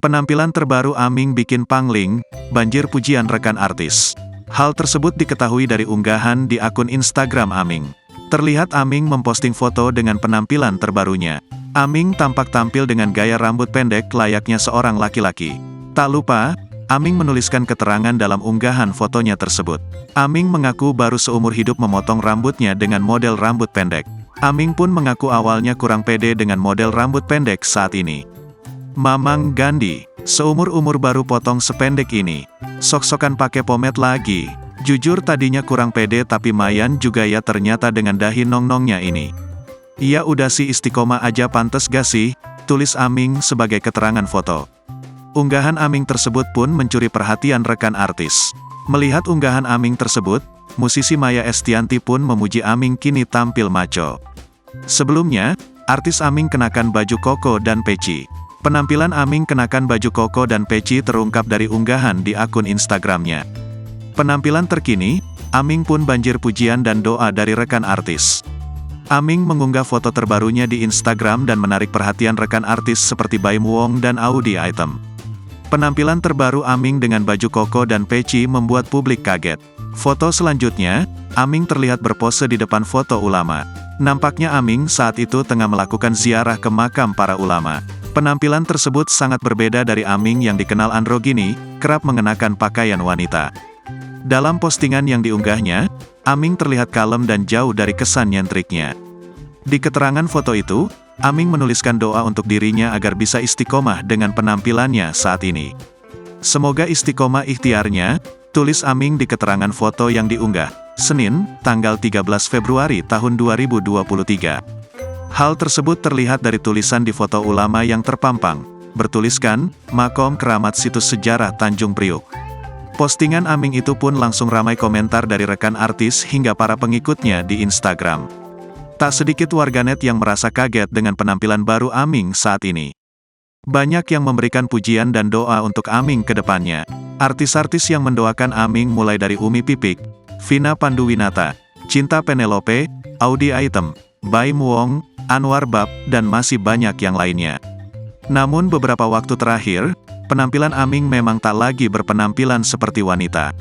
Penampilan terbaru Aming bikin pangling, banjir pujian rekan artis. Hal tersebut diketahui dari unggahan di akun Instagram Aming. Terlihat Aming memposting foto dengan penampilan terbarunya. Aming tampak tampil dengan gaya rambut pendek layaknya seorang laki-laki. Tak lupa, Aming menuliskan keterangan dalam unggahan fotonya tersebut. Aming mengaku baru seumur hidup memotong rambutnya dengan model rambut pendek. Aming pun mengaku awalnya kurang pede dengan model rambut pendek saat ini. Mamang Gandhi, seumur-umur baru potong sependek ini. Sok-sokan pakai pomade lagi. Jujur tadinya kurang pede tapi mayan juga ya ternyata dengan dahi nong-nongnya ini. Iya udah sih istiqomah aja pantes gak sih, tulis Aming sebagai keterangan foto. Unggahan Aming tersebut pun mencuri perhatian rekan artis. Melihat unggahan Aming tersebut, musisi Maya Estianty pun memuji Aming kini tampil maco. Sebelumnya, artis Aming kenakan baju koko dan peci. Penampilan Aming kenakan baju koko dan peci terungkap dari unggahan di akun Instagramnya. Penampilan terkini, Aming pun banjir pujian dan doa dari rekan artis. Aming mengunggah foto terbarunya di Instagram dan menarik perhatian rekan artis seperti Baim Wong dan Audy Item. Penampilan terbaru Aming dengan baju koko dan peci membuat publik kaget. Foto selanjutnya, Aming terlihat berpose di depan foto ulama. Nampaknya Aming saat itu tengah melakukan ziarah ke makam para ulama. Penampilan tersebut sangat berbeda dari Aming yang dikenal androgini, kerap mengenakan pakaian wanita. Dalam postingan yang diunggahnya, Aming terlihat kalem dan jauh dari kesan nyentriknya. Di keterangan foto itu, Aming menuliskan doa untuk dirinya agar bisa istiqomah dengan penampilannya saat ini. Semoga istiqomah ikhtiarnya, tulis Aming di keterangan foto yang diunggah, Senin, tanggal 13 Februari tahun 2023. Hal tersebut terlihat dari tulisan di foto ulama yang terpampang, bertuliskan, Makom Keramat Situs Sejarah Tanjung Priuk. Postingan Aming itu pun langsung ramai komentar dari rekan artis hingga para pengikutnya di Instagram. Tak sedikit warganet yang merasa kaget dengan penampilan baru Aming saat ini. Banyak yang memberikan pujian dan doa untuk Aming ke depannya. Artis-artis yang mendoakan Aming mulai dari Umi Pipik, Vina Panduwinata, Cinta Penelope, Audy Item, Baim Wong, Anwar Bab, dan masih banyak yang lainnya. Namun beberapa waktu terakhir, penampilan Aming memang tak lagi berpenampilan seperti wanita.